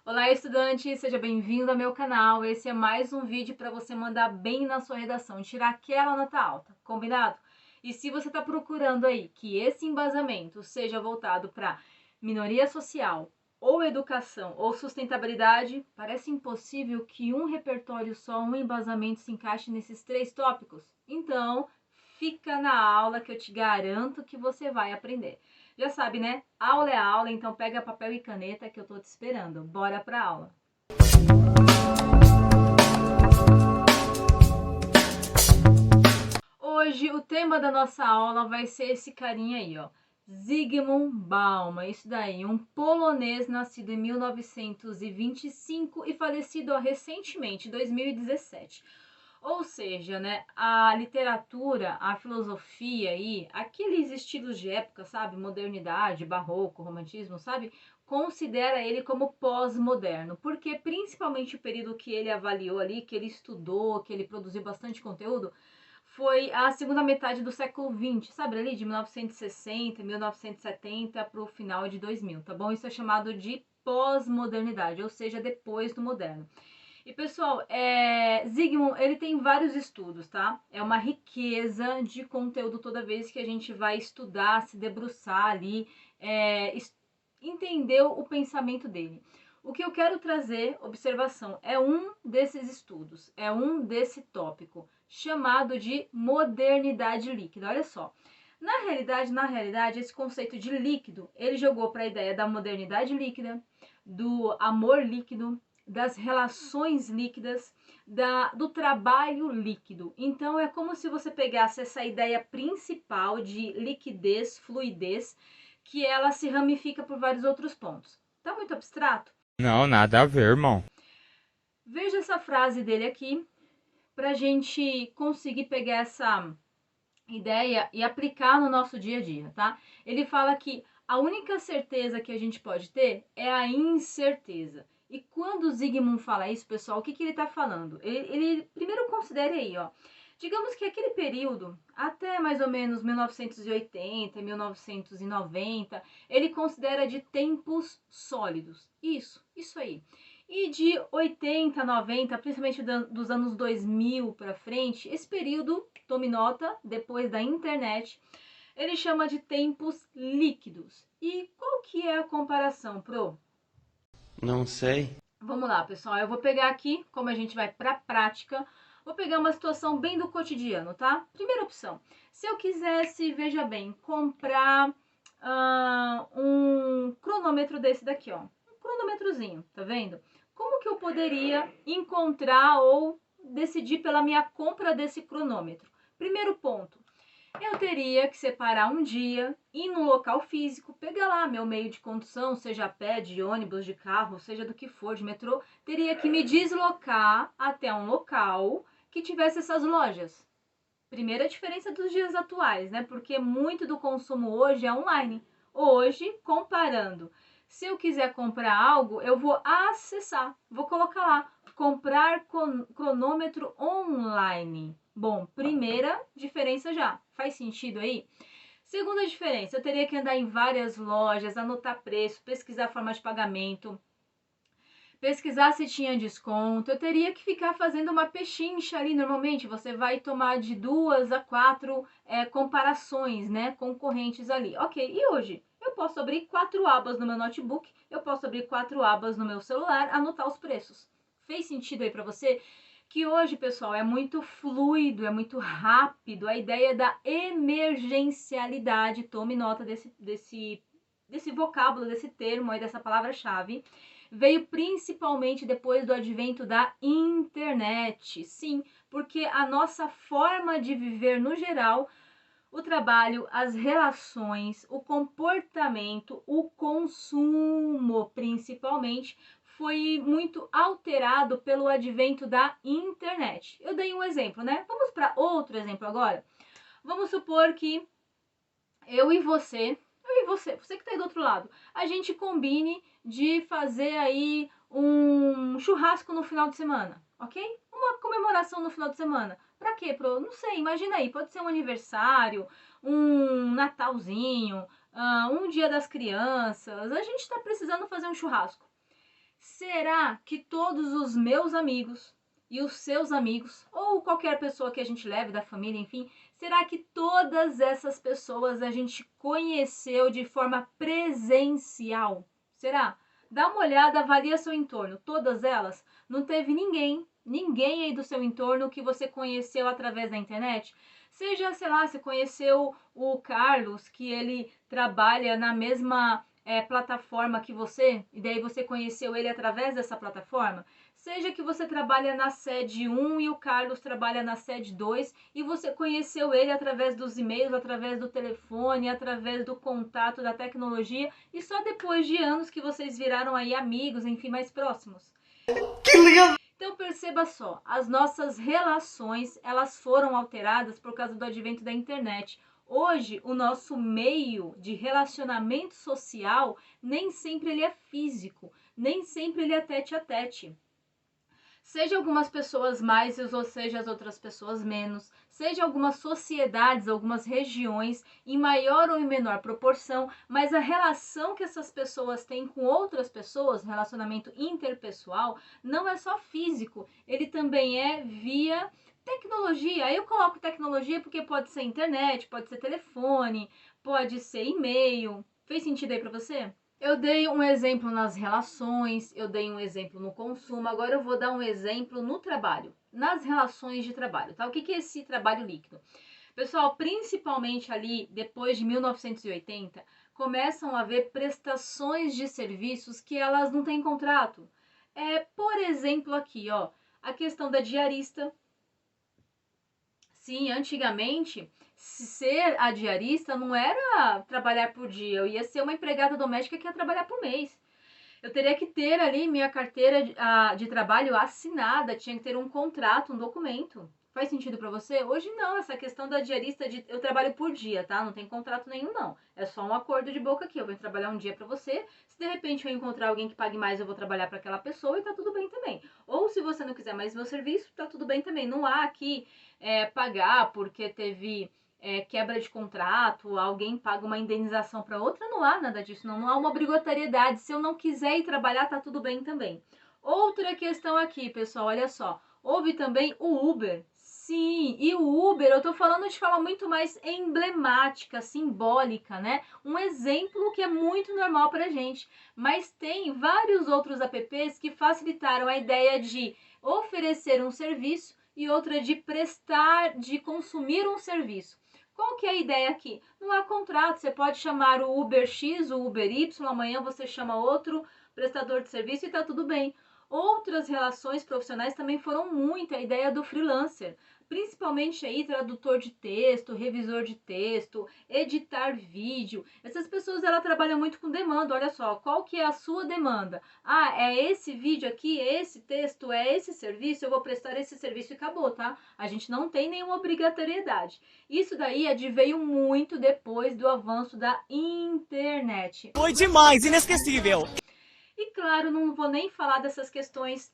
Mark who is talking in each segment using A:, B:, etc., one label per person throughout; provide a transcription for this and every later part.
A: Olá, estudante! Seja bem-vindo ao meu canal. Esse é mais um vídeo para você mandar bem na sua redação, tirar aquela nota alta, combinado? E se você está procurando aí que esse embasamento seja voltado para minoria social, ou educação, ou sustentabilidade, parece impossível que um repertório só, um embasamento se encaixe nesses três tópicos. Então, fica na aula que eu te garanto que você vai aprender. Já sabe, né? Aula é aula, então pega papel e caneta que eu tô te esperando. Bora pra aula! Hoje o tema da nossa aula vai ser esse carinha aí, ó. Zygmunt Bauman, isso daí, um polonês nascido em 1925 e falecido recentemente, em 2017. Ou seja, né, a literatura, a filosofia aí, aqueles estilos de época, sabe, modernidade, barroco, romantismo, sabe, considera ele como pós-moderno, porque principalmente o período que ele avaliou ali, que ele estudou, que ele produziu bastante conteúdo, foi a segunda metade do século XX, sabe, ali de 1960, 1970 para o final de 2000, tá bom? Isso é chamado de pós-modernidade, ou seja, depois do moderno. E pessoal, Zygmunt, ele tem vários estudos, tá? É uma riqueza de conteúdo toda vez que a gente vai estudar, se debruçar ali, entender o pensamento dele. O que eu quero trazer, observação, é um desses estudos, é um desse tópico, chamado de modernidade líquida. Olha só, na realidade, esse conceito de líquido, ele jogou para a ideia da modernidade líquida, do amor líquido, das relações líquidas, do trabalho líquido. Então, é como se você pegasse essa ideia principal de liquidez, fluidez, que ela se ramifica por vários outros pontos. Tá muito abstrato?
B: Não, nada a ver, irmão.
A: Veja essa frase dele aqui, para a gente conseguir pegar essa ideia e aplicar no nosso dia a dia, tá? Ele fala que a única certeza que a gente pode ter é a incerteza. E quando o Zygmunt fala isso, pessoal, o que ele está falando? Ele primeiro considere aí, ó. Digamos que aquele período, até mais ou menos 1980, 1990, ele considera de tempos sólidos. Isso aí. E de 80, 90, principalmente dos anos 2000 para frente, esse período, tome nota, depois da internet, ele chama de tempos líquidos. E qual que é a comparação, Pro?
B: Não sei.
A: Vamos lá, pessoal, eu vou pegar aqui, como a gente vai para a prática, vou pegar uma situação bem do cotidiano, tá? Primeira opção, se eu quisesse, veja bem, comprar um cronômetro desse daqui, ó. Um cronômetrozinho, tá vendo? Como que eu poderia encontrar ou decidir pela minha compra desse cronômetro? Primeiro ponto, eu teria que separar um dia, ir num local físico, pegar lá meu meio de condução, seja a pé, de ônibus, de carro, seja do que for, de metrô, teria que me deslocar até um local que tivesse essas lojas. Primeira diferença dos dias atuais, né? Porque muito do consumo hoje é online. Hoje, comparando, se eu quiser comprar algo, eu vou acessar, vou colocar lá, comprar cronômetro online. Bom, primeira diferença já. Faz sentido aí? Segunda diferença, eu teria que andar em várias lojas, anotar preço, pesquisar forma de pagamento, pesquisar se tinha desconto. Eu teria que ficar fazendo uma pechincha ali. Normalmente você vai tomar de 2 a 4 comparações, né, concorrentes ali. Ok, e hoje? Eu posso abrir 4 abas no meu notebook, eu posso abrir 4 abas no meu celular, anotar os preços. Fez sentido aí para você? Que hoje, pessoal, é muito fluido, é muito rápido. A ideia da emergencialidade, tome nota desse vocábulo, desse termo aí, dessa palavra-chave, veio principalmente depois do advento da internet. Sim, porque a nossa forma de viver no geral, o trabalho, as relações, o comportamento, o consumo principalmente, foi muito alterado pelo advento da internet. Eu dei um exemplo, né? Vamos para outro exemplo agora. Vamos supor que você que está aí do outro lado, a gente combine de fazer aí um churrasco no final de semana, ok? Uma comemoração no final de semana. Pra quê, Pro? Não sei, imagina aí, pode ser um aniversário, um Natalzinho, um Dia das Crianças. A gente está precisando fazer um churrasco. Será que todos os meus amigos e os seus amigos, ou qualquer pessoa que a gente leve da família, enfim, será que todas essas pessoas a gente conheceu de forma presencial? Será? Dá uma olhada, avalia seu entorno, todas elas? Não teve ninguém aí do seu entorno que você conheceu através da internet? Seja, sei lá, você conheceu o Carlos, que ele trabalha na mesma plataforma que você, e daí você conheceu ele através dessa plataforma. Seja que você trabalha na sede 1 e o Carlos trabalha na sede 2 e você conheceu ele através dos e-mails, através do telefone, através do contato da tecnologia e só depois de anos que vocês viraram aí amigos, enfim, mais próximos.
C: Que lindo!
A: Então perceba só, as nossas relações, elas foram alteradas por causa do advento da internet. Hoje, o nosso meio de relacionamento social nem sempre ele é físico, nem sempre ele é tete a tete. Seja algumas pessoas mais ou seja as outras pessoas menos, seja algumas sociedades, algumas regiões em maior ou em menor proporção, mas a relação que essas pessoas têm com outras pessoas, relacionamento interpessoal, não é só físico, ele também é via tecnologia. Aí eu coloco tecnologia porque pode ser internet, pode ser telefone, pode ser e-mail. Fez sentido aí para você? Eu dei um exemplo nas relações, eu dei um exemplo no consumo, agora eu vou dar um exemplo no trabalho, nas relações de trabalho, tá? O que é esse trabalho líquido? Pessoal, principalmente ali depois de 1980, começam a haver prestações de serviços que elas não têm contrato. Por exemplo, aqui, ó, a questão da diarista. Sim, antigamente, ser a diarista não era trabalhar por dia, eu ia ser uma empregada doméstica que ia trabalhar por mês. Eu teria que ter ali minha carteira de trabalho assinada, tinha que ter um contrato, um documento. Faz sentido para você? Hoje não, essa questão da diarista, eu trabalho por dia, tá? Não tem contrato nenhum, não. É só um acordo de boca aqui. Eu vou trabalhar um dia para você. Se de repente eu encontrar alguém que pague mais, eu vou trabalhar para aquela pessoa e tá tudo bem também. Ou se você não quiser mais meu serviço, tá tudo bem também. Não há aqui pagar porque teve quebra de contrato, alguém paga uma indenização para outra, não há nada disso, não há uma obrigatoriedade. Se eu não quiser ir trabalhar, tá tudo bem também. Outra questão aqui, pessoal, olha só. Houve também o Uber. Sim, e o Uber, eu tô falando de forma muito mais emblemática, simbólica, né? Um exemplo que é muito normal pra gente. Mas tem vários outros apps que facilitaram a ideia de oferecer um serviço e outra de prestar, de consumir um serviço. Qual que é a ideia aqui? Não há contrato, você pode chamar o Uber X, o Uber Y, amanhã você chama outro prestador de serviço e tá tudo bem. Outras relações profissionais também foram muito a ideia do freelancer, principalmente aí tradutor de texto, revisor de texto, editar vídeo. Essas pessoas ela trabalham muito com demanda. Olha só, qual que é a sua demanda? Ah, é esse vídeo aqui, é esse texto, é esse serviço, eu vou prestar esse serviço e acabou, tá? A gente não tem nenhuma obrigatoriedade. Isso daí adveio muito depois do avanço da internet.
C: Foi demais, inesquecível!
A: E claro, não vou nem falar dessas questões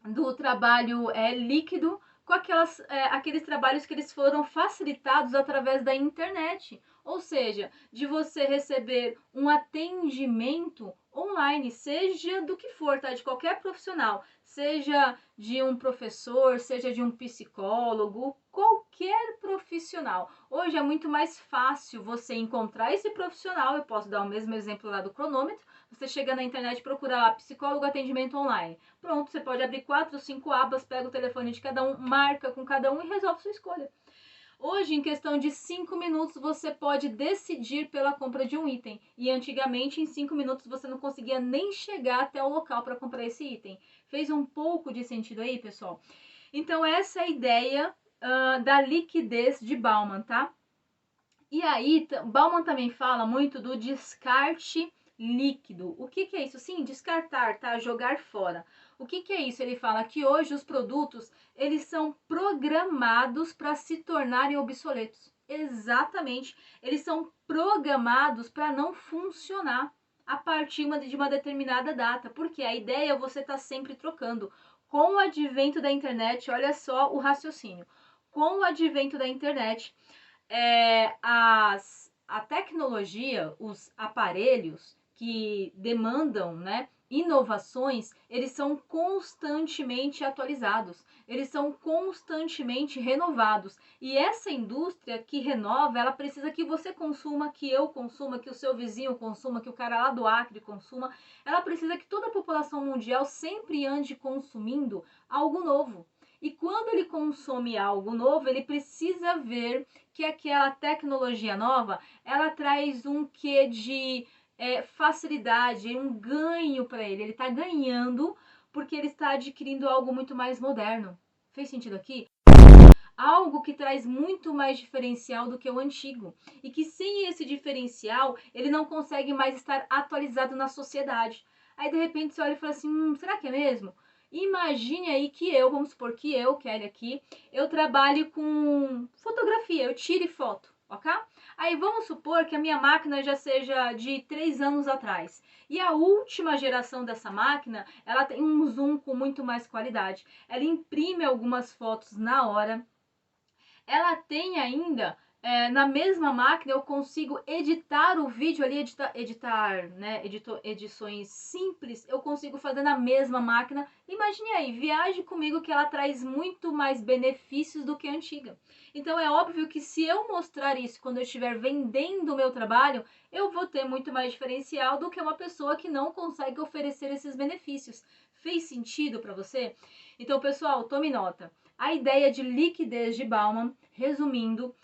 A: do trabalho líquido com aqueles trabalhos que eles foram facilitados através da internet. Ou seja, de você receber um atendimento online, seja do que for, tá? De qualquer profissional, seja de um professor, seja de um psicólogo, qualquer profissional. Hoje é muito mais fácil você encontrar esse profissional. Eu posso dar o mesmo exemplo lá do cronômetro. Você chega na internet e procura lá psicólogo atendimento online. Pronto, você pode abrir 4 ou 5 abas, pega o telefone de cada um, marca com cada um e resolve sua escolha. Hoje, em questão de 5 minutos, você pode decidir pela compra de um item. E antigamente, em 5 minutos, você não conseguia nem chegar até o local para comprar esse item. Fez um pouco de sentido aí, pessoal? Então, essa é a ideia da liquidez de Bauman, tá? E aí, Bauman também fala muito do descarte líquido. O que é isso? Sim, descartar, tá? Jogar fora. O que é isso? Ele fala que hoje os produtos, eles são programados para se tornarem obsoletos. Exatamente. Eles são programados para não funcionar a partir de uma determinada data. Porque a ideia é você estar sempre trocando. Com o advento da internet, olha só o raciocínio. Com o advento da internet, a tecnologia, os aparelhos que demandam, né, inovações, eles são constantemente atualizados, eles são constantemente renovados. E essa indústria que renova, ela precisa que você consuma, que eu consuma, que o seu vizinho consuma, que o cara lá do Acre consuma. Ela precisa que toda a população mundial sempre ande consumindo algo novo. E quando ele consome algo novo, ele precisa ver que aquela tecnologia nova, ela traz um quê de facilidade, um ganho para ele. Ele está ganhando porque ele está adquirindo algo muito mais moderno. Fez sentido aqui? Algo que traz muito mais diferencial do que o antigo. E que sem esse diferencial, ele não consegue mais estar atualizado na sociedade. Aí, de repente, você olha e fala assim, será que é mesmo? Imagine aí que vamos supor que eu, Kelly aqui, eu trabalho com fotografia, eu tire foto, ok? Aí vamos supor que a minha máquina já seja de 3 anos atrás. E a última geração dessa máquina, ela tem um zoom com muito mais qualidade. Ela imprime algumas fotos na hora. Ela tem ainda, na mesma máquina, eu consigo editar o vídeo ali, edições simples, eu consigo fazer na mesma máquina. Imagine aí, viaje comigo que ela traz muito mais benefícios do que a antiga. Então é óbvio que se eu mostrar isso quando eu estiver vendendo o meu trabalho, eu vou ter muito mais diferencial do que uma pessoa que não consegue oferecer esses benefícios. Fez sentido para você? Então, pessoal, tome nota. A ideia de liquidez de Bauman, resumindo,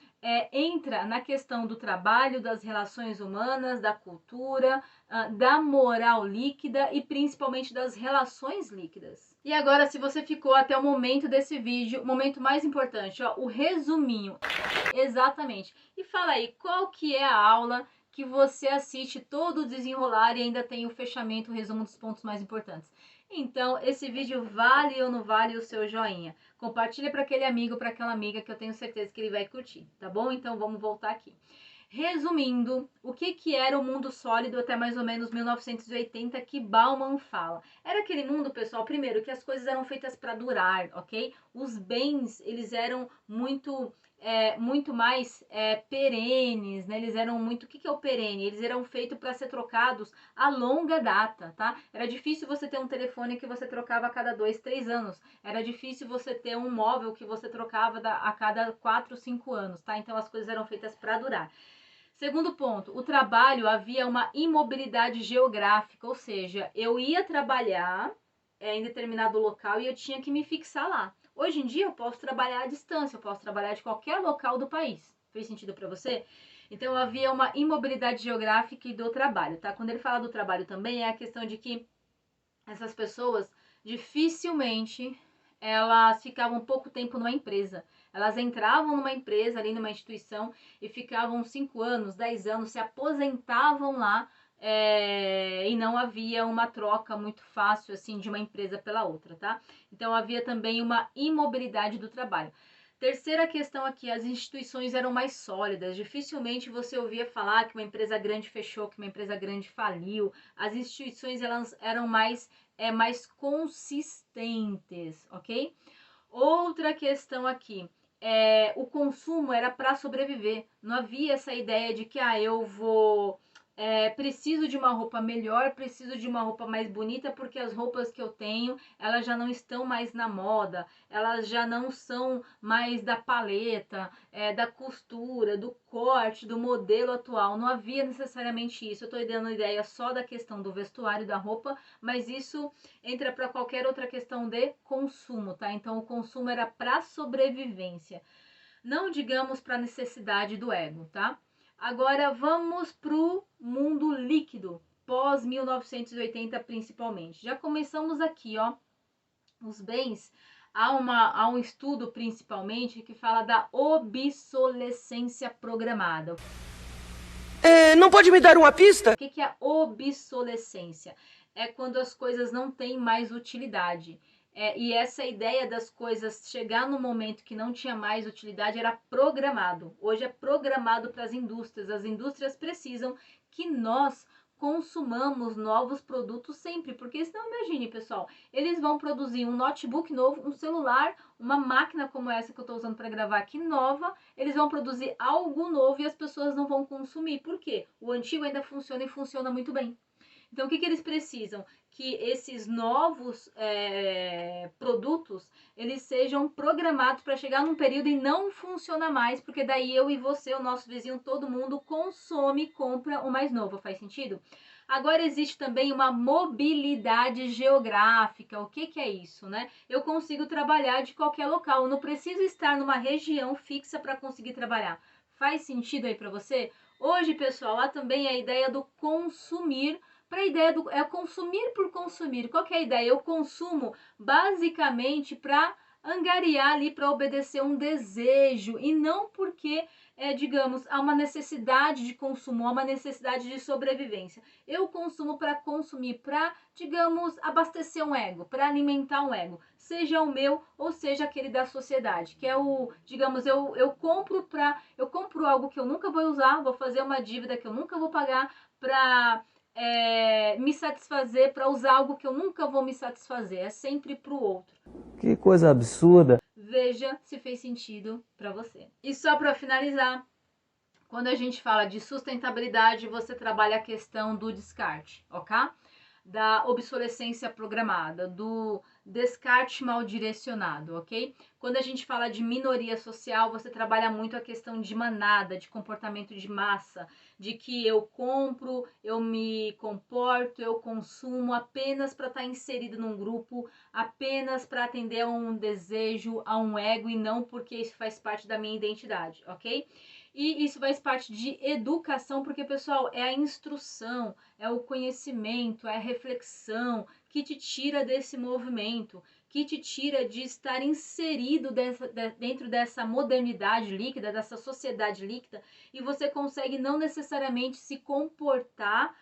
A: entra na questão do trabalho, das relações humanas, da cultura, da moral líquida e principalmente das relações líquidas. E agora, se você ficou até o momento desse vídeo, o momento mais importante, ó, o resuminho. Exatamente. E fala aí, qual que é a aula que você assiste todo o desenrolar e ainda tem o fechamento, o resumo dos pontos mais importantes? Então, esse vídeo vale ou não vale o seu joinha? Compartilha para aquele amigo, para aquela amiga que eu tenho certeza que ele vai curtir, tá bom? Então, vamos voltar aqui. Resumindo, o que era o mundo sólido até mais ou menos 1980 que Bauman fala? Era aquele mundo, pessoal, primeiro, que as coisas eram feitas para durar, ok? Os bens, eles eram muito mais perenes, né? Eles eram muito... O que é o perene? Eles eram feitos para ser trocados a longa data, tá? Era difícil você ter um telefone que você trocava a cada 2, 3 anos. Era difícil você ter um móvel que você trocava a cada 4, 5 anos, tá? Então as coisas eram feitas para durar. Segundo ponto, o trabalho, havia uma imobilidade geográfica, ou seja, eu ia trabalhar em determinado local e eu tinha que me fixar lá. Hoje em dia eu posso trabalhar à distância, eu posso trabalhar de qualquer local do país. Fez sentido para você? Então havia uma imobilidade geográfica e do trabalho, tá? Quando ele fala do trabalho também é a questão de que essas pessoas dificilmente elas ficavam pouco tempo numa empresa. Elas entravam numa empresa, ali numa instituição, e ficavam 5 anos, 10 anos, se aposentavam lá, e não havia uma troca muito fácil, assim, de uma empresa pela outra, tá? Então, havia também uma imobilidade do trabalho. Terceira questão aqui, as instituições eram mais sólidas. Dificilmente você ouvia falar que uma empresa grande fechou, que uma empresa grande faliu. As instituições elas eram mais consistentes, ok? Outra questão aqui, o consumo era para sobreviver. Não havia essa ideia de que eu vou... preciso de uma roupa melhor, preciso de uma roupa mais bonita, porque as roupas que eu tenho, elas já não estão mais na moda, elas já não são mais da paleta, da costura, do corte, do modelo atual. Não havia necessariamente isso. Eu estou dando ideia só da questão do vestuário, da roupa, mas isso entra para qualquer outra questão de consumo, tá? Então, o consumo era para sobrevivência, não digamos para necessidade do ego, tá? Agora vamos para o mundo líquido, pós 1980 principalmente. Já começamos aqui, ó, os bens. Há um estudo principalmente que fala da obsolescência programada.
C: Não pode me dar uma pista?
A: O que é a obsolescência? É quando as coisas não têm mais utilidade. E essa ideia das coisas chegar no momento que não tinha mais utilidade era programado. Hoje é programado para as indústrias. As indústrias precisam que nós consumamos novos produtos sempre, porque senão imagine, pessoal, eles vão produzir um notebook novo, um celular, uma máquina como essa que eu estou usando para gravar aqui nova, eles vão produzir algo novo e as pessoas não vão consumir. Por quê? O antigo ainda funciona e funciona muito bem. Então, o que eles precisam? Que esses novos produtos, eles sejam programados para chegar num período e não funciona mais, porque daí eu e você, o nosso vizinho, todo mundo consome e compra o mais novo. Faz sentido? Agora existe também uma mobilidade geográfica. O que é isso, né? Eu consigo trabalhar de qualquer local, eu não preciso estar numa região fixa para conseguir trabalhar. Faz sentido aí para você? Hoje, pessoal, há também a ideia do consumir, para a ideia do consumir por consumir. Qual que é a ideia? Eu consumo basicamente para angariar ali, para obedecer um desejo, e não porque digamos, há uma necessidade de consumo, há uma necessidade de sobrevivência. Eu consumo para consumir, para, digamos, abastecer um ego, para alimentar um ego, seja o meu ou seja aquele da sociedade, que é o, digamos, eu compro algo que eu nunca vou usar, vou fazer uma dívida que eu nunca vou pagar para me satisfazer, para usar algo que eu nunca vou me satisfazer, é sempre para o outro.
D: Que coisa absurda.
A: Veja se fez sentido para você. E só para finalizar, quando a gente fala de sustentabilidade, você trabalha a questão do descarte, ok? Da obsolescência programada, do descarte mal direcionado, ok? Quando a gente fala de minoria social, você trabalha muito a questão de manada, de comportamento de massa, de que eu compro, eu me comporto, eu consumo apenas para estar inserido num grupo, apenas para atender a um desejo, a um ego, e não porque isso faz parte da minha identidade, ok? E isso faz parte de educação, porque, pessoal, é a instrução, é o conhecimento, é a reflexão que te tira desse movimento, que te tira de estar inserido dentro dessa modernidade líquida, dessa sociedade líquida, e você consegue não necessariamente se comportar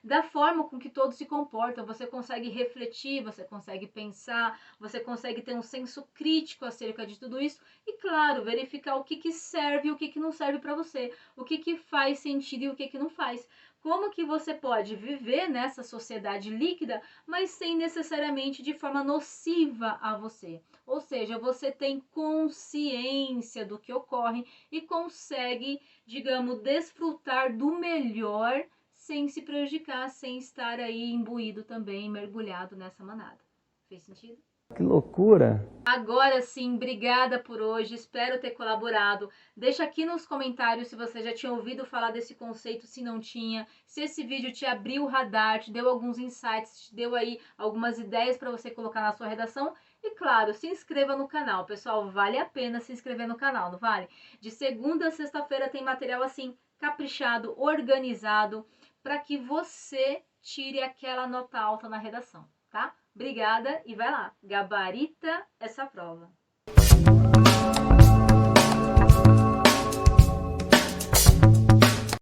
A: da forma com que todos se comportam. Você consegue refletir, você consegue pensar, você consegue ter um senso crítico acerca de tudo isso e, claro, verificar o que serve e o que não serve para você, o que faz sentido e o que não faz. Como que você pode viver nessa sociedade líquida, mas sem necessariamente de forma nociva a você. Ou seja, você tem consciência do que ocorre e consegue, digamos, desfrutar do melhor sem se prejudicar, sem estar aí imbuído também, mergulhado nessa manada. Fez sentido?
D: Que loucura!
A: Agora sim, obrigada por hoje, espero ter colaborado. Deixa aqui nos comentários se você já tinha ouvido falar desse conceito, se não tinha, se esse vídeo te abriu o radar, te deu alguns insights, te deu aí algumas ideias para você colocar na sua redação. E claro, se inscreva no canal, pessoal, vale a pena se inscrever no canal, não vale? De segunda a sexta-feira tem material assim, caprichado, organizado, para que você tire aquela nota alta na redação, tá? Obrigada e vai lá, gabarita essa prova.